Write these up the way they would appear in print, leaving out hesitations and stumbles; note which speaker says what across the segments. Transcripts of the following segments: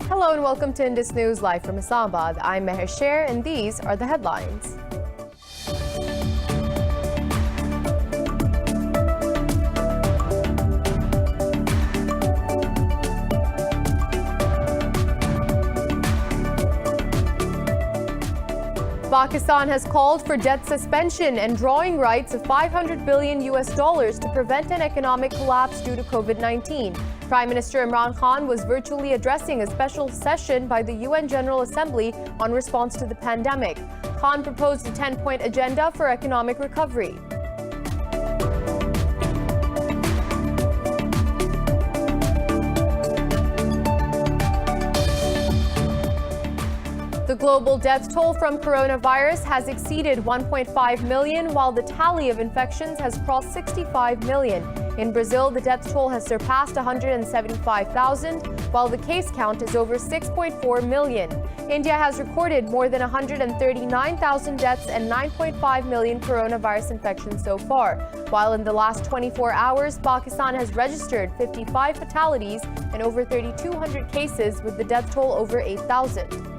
Speaker 1: Hello and welcome to Indus News Live from Islamabad. I'm Meher Sher and these are the headlines. Pakistan has called for debt suspension and drawing rights of $500 billion to prevent an economic collapse due to COVID-19. Prime Minister Imran Khan was virtually addressing a special session by the UN General Assembly on response to the pandemic. Khan proposed a 10-point agenda for economic recovery. The global death toll from coronavirus has exceeded 1.5 million, while the tally of infections has crossed 65 million. In Brazil, the death toll has surpassed 175,000, while the case count is over 6.4 million. India has recorded more than 139,000 deaths and 9.5 million coronavirus infections so far, while in the last 24 hours, Pakistan has registered 55 fatalities and over 3,200 cases, with the death toll over 8,000.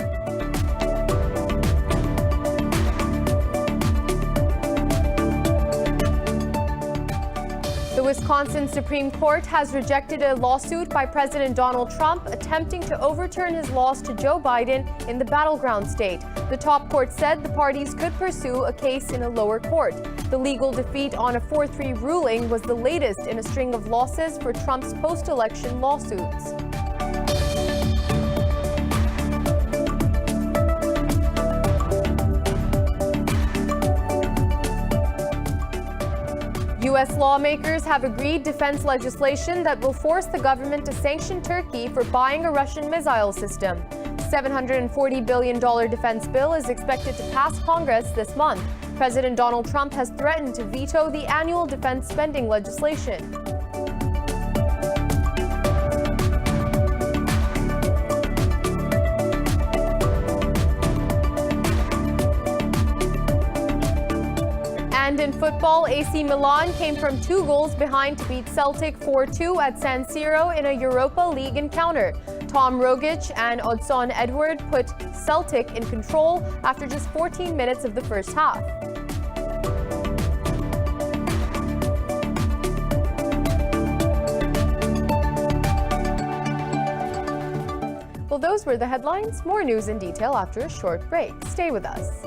Speaker 1: The Wisconsin Supreme Court has rejected a lawsuit by President Donald Trump attempting to overturn his loss to Joe Biden in the battleground state. The top court said the parties could pursue a case in a lower court. The legal defeat on a 4-3 ruling was the latest in a string of losses for Trump's post-election lawsuits. U.S. lawmakers have agreed defense legislation that will force the government to sanction Turkey for buying a Russian missile system. $740 billion defense bill is expected to pass Congress this month. President Donald Trump has threatened to veto the annual defense spending legislation. And in football, AC Milan came from 2 goals behind to beat Celtic 4-2 at San Siro in a Europa League encounter. Tom Rogic and Odsonne Edouard put Celtic in control after just 14 minutes of the first half. Well, those were the headlines. More news in detail after a short break. Stay with us.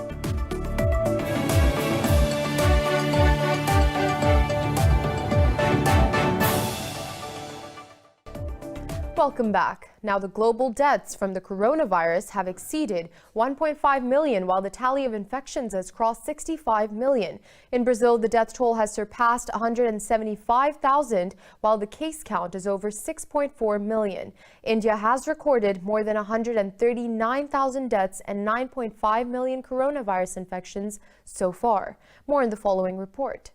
Speaker 1: Welcome back. Now, the global deaths from the coronavirus have exceeded 1.5 million, while the tally of infections has crossed 65 million. In Brazil, the death toll has surpassed 175,000, while the case count is over 6.4 million. India has recorded more than 139,000 deaths and 9.5 million coronavirus infections so far. More in the following report.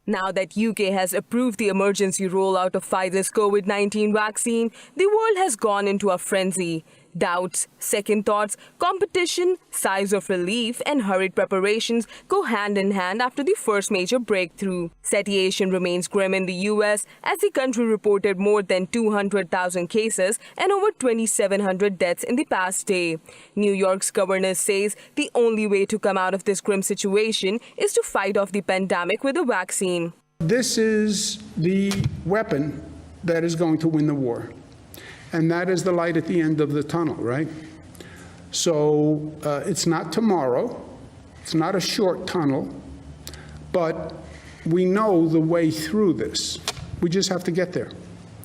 Speaker 2: Now that UK has approved the emergency rollout of Pfizer's COVID-19 vaccine, the world has gone into a frenzy. Doubts, second thoughts, competition, sighs of relief, and hurried preparations go hand in hand after the first major breakthrough. Situation remains grim in the US as the country reported more than 200,000 cases and over 2,700 deaths in the past day. New York's governor says the only way to come out of this grim situation is to fight off the pandemic with a vaccine.
Speaker 3: This is the weapon that is going to win the war. And that is the light at the end of the tunnel, right? So it's not tomorrow. It's not a short tunnel. But we know the way through this. We just have to get there.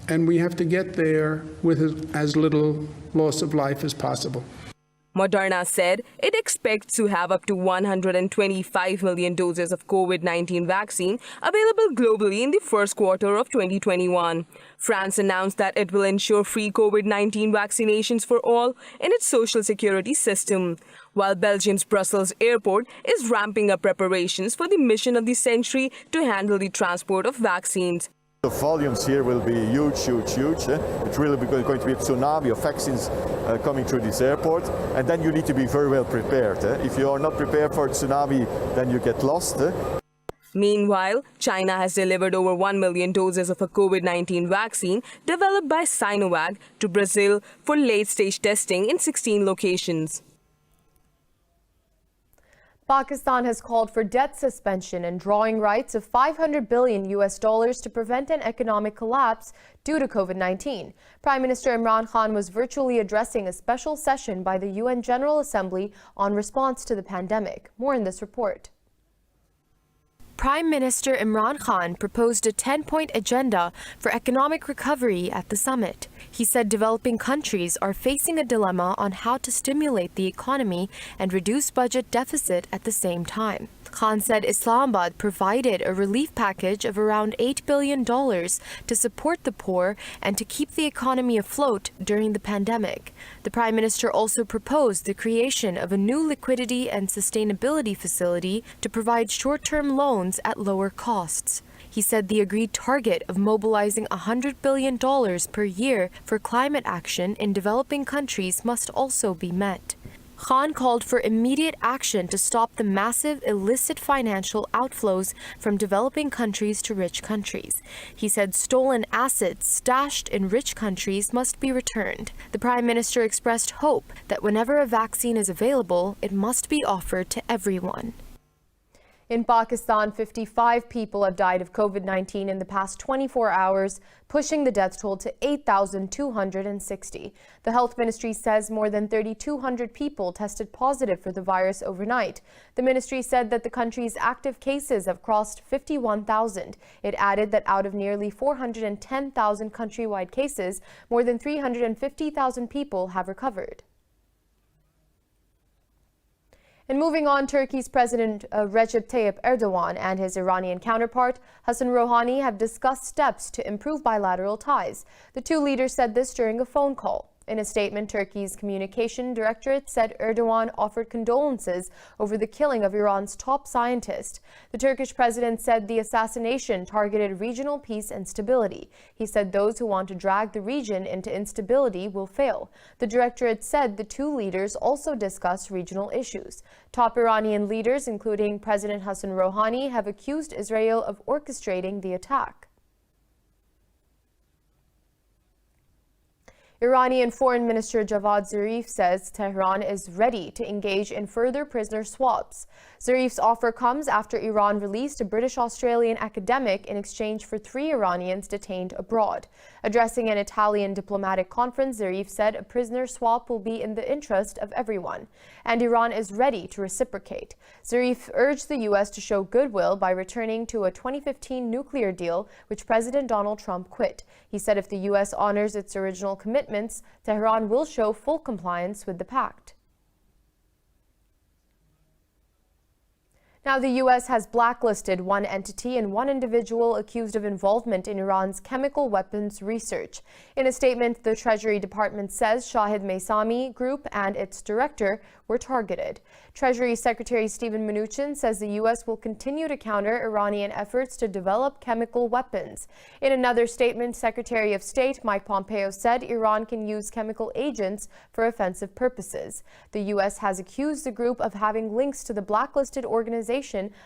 Speaker 3: And we have to get there with as little loss of life as possible.
Speaker 2: Moderna said it expects to have up to 125 million doses of COVID-19 vaccine available globally in the first quarter of 2021. France announced that it will ensure free COVID-19 vaccinations for all in its social security system, while Belgium's Brussels airport is ramping up preparations for the mission of the century to handle the transport of vaccines.
Speaker 4: The volumes here will be huge, huge, huge. It's really going to be a tsunami of vaccines coming through this airport, and then you need to be very well prepared. If you are not prepared for a tsunami, then you get lost.
Speaker 2: Meanwhile, China has delivered over 1 million doses of a COVID-19 vaccine developed by Sinovac to Brazil for late-stage testing in 16 locations.
Speaker 1: Pakistan has called for debt suspension and drawing rights of $500 billion to prevent an economic collapse due to COVID-19. Prime Minister Imran Khan was virtually addressing a special session by the UN General Assembly on response to the pandemic. More in this report. Prime Minister Imran Khan proposed a 10-point agenda for economic recovery at the summit. He said developing countries are facing a dilemma on how to stimulate the economy and reduce budget deficit at the same time. Khan said Islamabad provided a relief package of around $8 billion to support the poor and to keep the economy afloat during the pandemic. The Prime Minister also proposed the creation of a new liquidity and sustainability facility to provide short-term loans at lower costs. He said the agreed target of mobilizing $100 billion per year for climate action in developing countries must also be met. Khan called for immediate action to stop the massive illicit financial outflows from developing countries to rich countries. He said stolen assets stashed in rich countries must be returned. The Prime Minister expressed hope that whenever a vaccine is available, it must be offered to everyone. In Pakistan, 55 people have died of COVID-19 in the past 24 hours, pushing the death toll to 8,260. The Health Ministry says more than 3,200 people tested positive for the virus overnight. The ministry said that the country's active cases have crossed 51,000. It added that out of nearly 410,000 countrywide cases, more than 350,000 people have recovered. And moving on, Turkey's President Recep Tayyip Erdogan and his Iranian counterpart Hassan Rouhani have discussed steps to improve bilateral ties. The two leaders said this during a phone call. In a statement, Turkey's communication directorate said Erdogan offered condolences over the killing of Iran's top scientist. The Turkish president said the assassination targeted regional peace and stability. He said those who want to drag the region into instability will fail. The directorate said the two leaders also discussed regional issues. Top Iranian leaders, including President Hassan Rouhani, have accused Israel of orchestrating the attack. Iranian Foreign Minister Javad Zarif says Tehran is ready to engage in further prisoner swaps. Zarif's offer comes after Iran released a British-Australian academic in exchange for 3 Iranians detained abroad. Addressing an Italian diplomatic conference, Zarif said a prisoner swap will be in the interest of everyone, and Iran is ready to reciprocate. Zarif urged the U.S. to show goodwill by returning to a 2015 nuclear deal, which President Donald Trump quit. He said if the U.S. honors its original commitments, Tehran will show full compliance with the pact. Now, the U.S. has blacklisted one entity and one individual accused of involvement in Iran's chemical weapons research. In a statement, the Treasury Department says Shahid Maisami Group and its director were targeted. Treasury Secretary Steven Mnuchin says the U.S. will continue to counter Iranian efforts to develop chemical weapons. In another statement, Secretary of State Mike Pompeo said Iran can use chemical agents for offensive purposes. The U.S. has accused the group of having links to the blacklisted Organization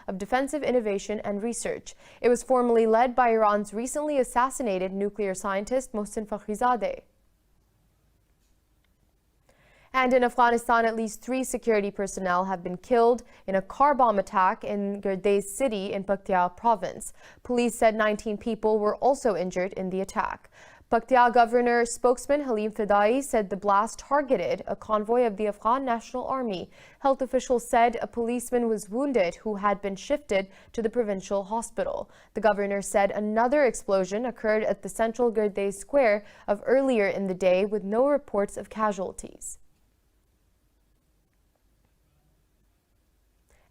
Speaker 1: of Defensive Innovation and Research. It was formerly led by Iran's recently assassinated nuclear scientist Mohsen Fakhrizadeh. And in Afghanistan, at least 3 security personnel have been killed in a car bomb attack in Gurdays city in Paktia province. Police said 19 people were also injured in the attack. Paktia Governor spokesman Halim Fidai said the blast targeted a convoy of the Afghan National Army. Health officials said a policeman was wounded who had been shifted to the provincial hospital. The governor said another explosion occurred at the central Gurdays square of earlier in the day with no reports of casualties.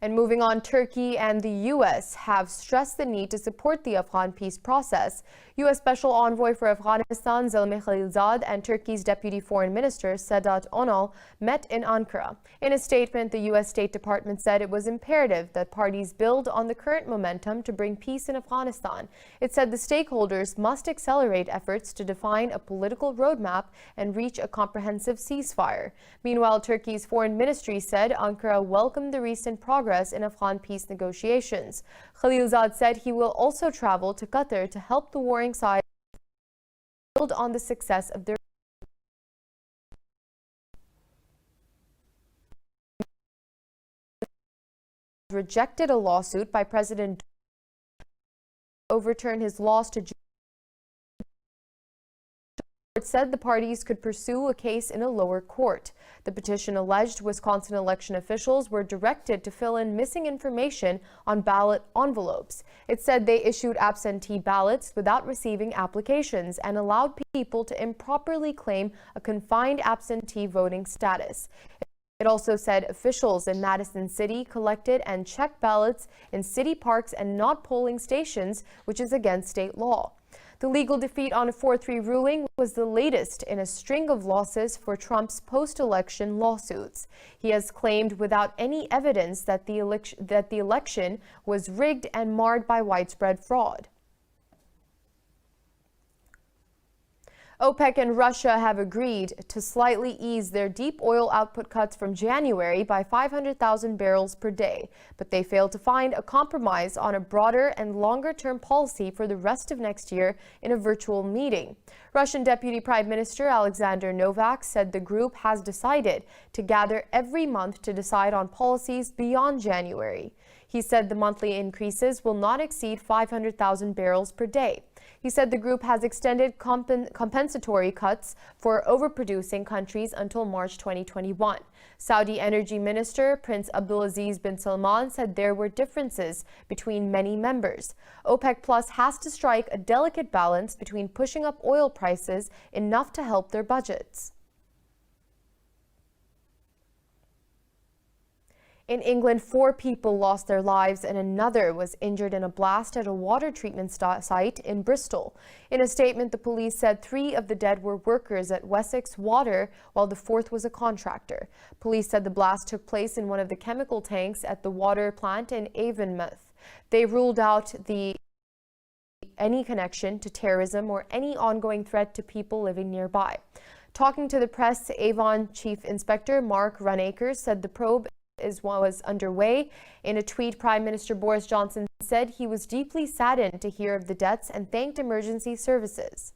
Speaker 1: And moving on, Turkey and the U.S. have stressed the need to support the Afghan peace process. U.S. Special Envoy for Afghanistan Zalmay Khalilzad and Turkey's Deputy Foreign Minister Sedat Onal met in Ankara. In a statement, the U.S. State Department said it was imperative that parties build on the current momentum to bring peace in Afghanistan. It said the stakeholders must accelerate efforts to define a political roadmap and reach a comprehensive ceasefire. Meanwhile, Turkey's Foreign Ministry said Ankara welcomed the recent progress progress in Afghan peace negotiations. Khalilzad said he will also travel to Qatar to help the warring sides build on the success of their rejected a lawsuit by President overturn his loss to said the parties could pursue a case in a lower court. The petition alleged Wisconsin election officials were directed to fill in missing information on ballot envelopes. It said they issued absentee ballots without receiving applications and allowed people to improperly claim a confined absentee voting status. It also said officials in Madison City collected and checked ballots in city parks and not polling stations, which is against state law. The legal defeat on a 4-3 ruling was the latest in a string of losses for Trump's post-election lawsuits. He has claimed without any evidence that the election was rigged and marred by widespread fraud. OPEC and Russia have agreed to slightly ease their deep oil output cuts from January by 500,000 barrels per day, but they failed to find a compromise on a broader and longer-term policy for the rest of next year in a virtual meeting. Russian Deputy Prime Minister Alexander Novak said the group has decided to gather every month to decide on policies beyond January. He said the monthly increases will not exceed 500,000 barrels per day. He said the group has extended compensatory cuts for overproducing countries until March 2021. Saudi Energy Minister Prince Abdulaziz bin Salman said there were differences between many members. OPEC Plus has to strike a delicate balance between pushing up oil prices enough to help their budgets. In England, 4 people lost their lives and another was injured in a blast at a water treatment site in Bristol. In a statement, the police said 3 of the dead were workers at Wessex Water, while the 4th was a contractor. Police said the blast took place in one of the chemical tanks at the water plant in Avonmouth. They ruled out any connection to terrorism or any ongoing threat to people living nearby. Talking to the press, Avon Chief Inspector Mark Runacre said the probe was underway. In a tweet, Prime Minister Boris Johnson said he was deeply saddened to hear of the deaths and thanked emergency services.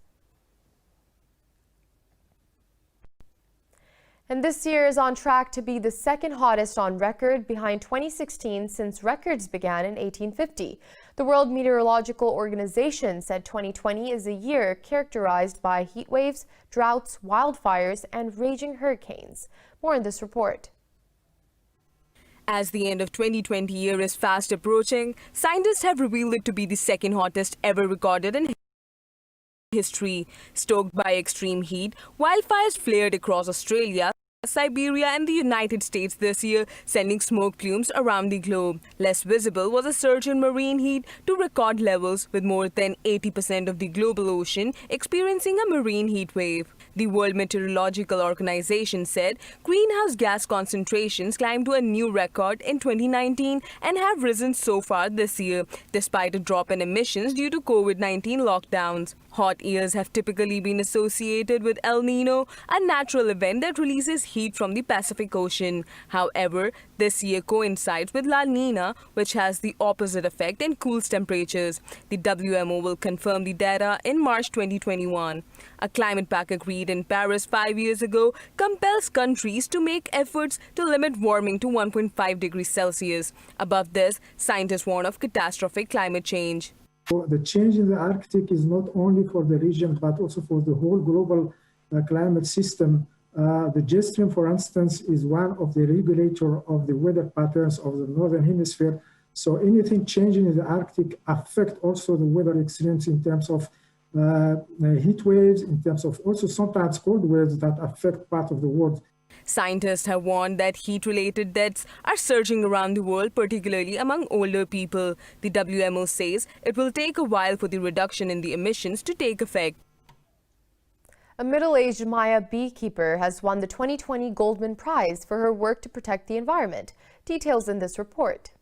Speaker 1: And this year is on track to be the second hottest on record, behind 2016 since records began in 1850. The World Meteorological Organization said 2020 is a year characterized by heat waves, droughts, wildfires, and raging hurricanes. More in this report.
Speaker 2: As the end of 2020 year is fast approaching, scientists have revealed it to be the second hottest ever recorded in history. Stoked by extreme heat, wildfires flared across Australia, Siberia and the United States this year, sending smoke plumes around the globe. Less visible was a surge in marine heat to record levels, with more than 80% of the global ocean experiencing a marine heat wave. The World Meteorological Organization said greenhouse gas concentrations climbed to a new record in 2019 and have risen so far this year, despite a drop in emissions due to COVID-19 lockdowns. Hot years have typically been associated with El Nino, a natural event that releases heat from the Pacific Ocean. However, this year coincides with La Nina, which has the opposite effect and cools temperatures. The WMO will confirm the data in March 2021. A climate pact agreed in Paris 5 years ago compels countries to make efforts to limit warming to 1.5 degrees Celsius. Above this, scientists warn of catastrophic climate change.
Speaker 5: The change in the Arctic is not only for the region, but also for the whole global climate system. The jet stream, for instance, is one of the regulator of the weather patterns of the Northern Hemisphere. So anything changing in the Arctic affect also the weather extremes in terms of heat waves, in terms of also sometimes cold waves that affect part of the world.
Speaker 2: Scientists have warned that heat-related deaths are surging around the world, particularly among older people. The WMO says it will take a while for the reduction in the emissions to take effect.
Speaker 1: A middle-aged Maya beekeeper has won the 2020 Goldman Prize for her work to protect the environment. Details in this report.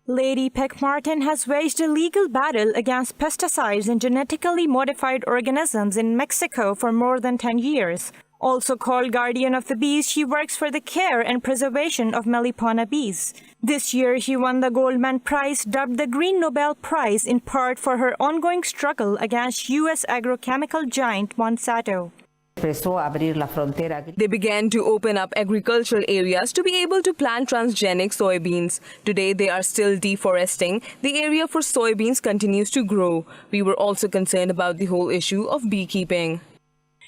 Speaker 6: Lady Peck Martin has waged a legal battle against pesticides and genetically modified organisms in Mexico for more than 10 years. Also called Guardian of the Bees, she works for the care and preservation of Melipona bees. This year, she won the Goldman Prize, dubbed the Green Nobel Prize, in part for her ongoing struggle against U.S. agrochemical giant Monsanto.
Speaker 2: They began to open up agricultural areas to be able to plant transgenic soybeans. Today, they are still deforesting. The area for soybeans continues to grow. We were also concerned about the whole issue of beekeeping.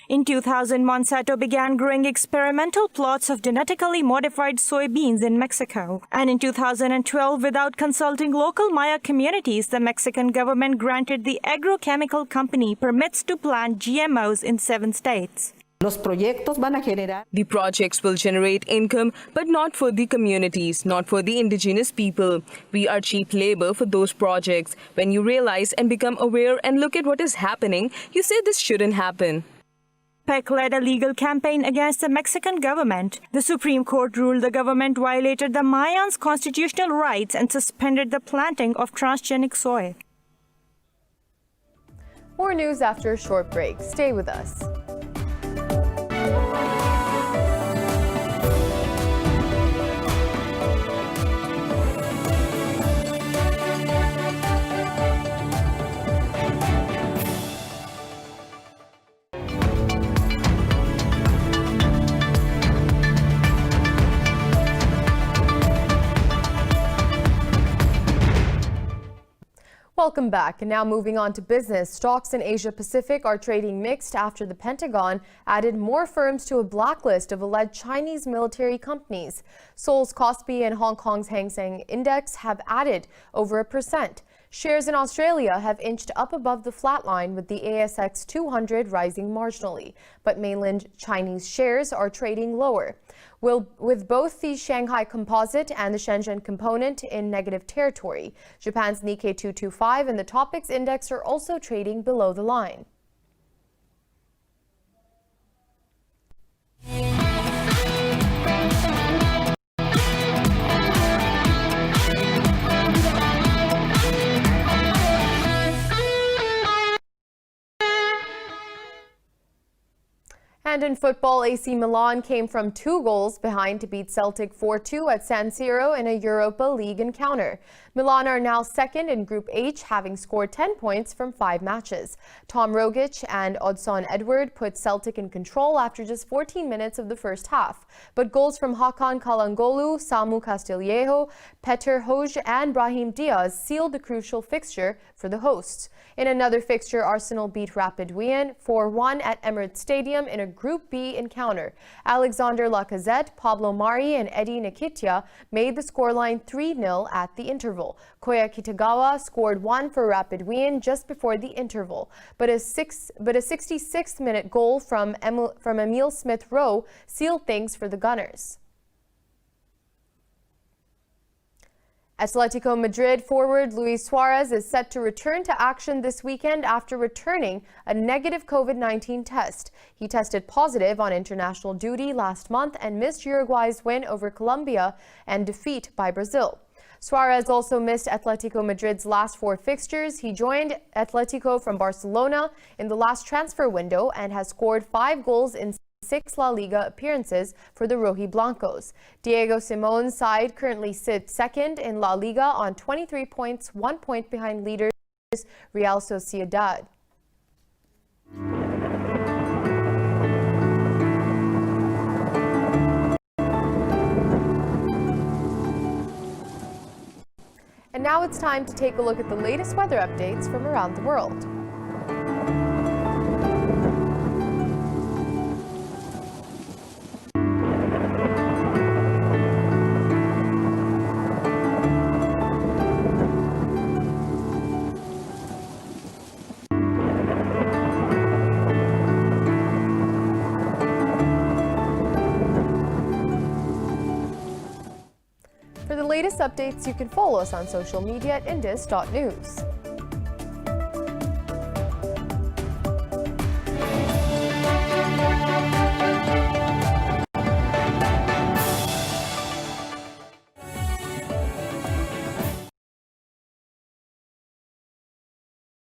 Speaker 6: In 2000, Monsanto began growing experimental plots of genetically modified soybeans in Mexico. And in 2012, without consulting local Maya communities, the Mexican government granted the agrochemical company permits to plant GMOs in 7 states.
Speaker 2: The projects will generate income, but not for the communities, not for the indigenous people. We are cheap labor for those projects. When you realize and become aware and look at what is happening, you say this shouldn't happen.
Speaker 6: Peck led a legal campaign against the Mexican government. The Supreme Court ruled the government violated the Mayans' constitutional rights and suspended the planting of transgenic soy.
Speaker 1: More news after a short break. Stay with us. Welcome back. And now moving on to business. Stocks in Asia Pacific are trading mixed after the Pentagon added more firms to a blacklist of alleged Chinese military companies. Seoul's Kospi and Hong Kong's Hang Seng Index have added over 1%. Shares in Australia have inched up above the flat line, with the ASX 200 rising marginally. But mainland Chinese shares are trading lower, with both the Shanghai Composite and the Shenzhen Component in negative territory. Japan's Nikkei 225 and the Topix Index are also trading below the line. And in football, AC Milan came from 2 goals behind to beat Celtic 4-2 at San Siro in a Europa League encounter. Milan are now second in Group H, having scored 10 points from 5 matches. Tom Rogic and Odson Edward put Celtic in control after just 14 minutes of the first half. But goals from Hakan Kalangolu, Samu Castillejo, Peter Hoj and Brahim Diaz sealed the crucial fixture for the hosts. In another fixture, Arsenal beat Rapid Wien 4-1 at Emirates Stadium in a Group B encounter. Alexander Lacazette, Pablo Mari and Eddie Nketiah made the scoreline 3-0 at the interval. Koya Kitagawa scored 1 for Rapid Wien just before the interval, but a 66th-minute goal from Emile Smith-Rowe sealed things for the Gunners. Atletico Madrid forward Luis Suarez is set to return to action this weekend after returning a negative COVID-19 test. He tested positive on international duty last month and missed Uruguay's win over Colombia and defeat by Brazil. Suarez also missed Atletico Madrid's last 4 fixtures. He joined Atletico from Barcelona in the last transfer window and has scored 5 goals in 6 La Liga appearances for the Rojiblancos. Diego Simeone's side currently sits second in La Liga on 23 points, 1 point behind leaders Real Sociedad. And now it's time to take a look at the latest weather updates from around the world. For the latest updates, you can follow us on social media at indus.news.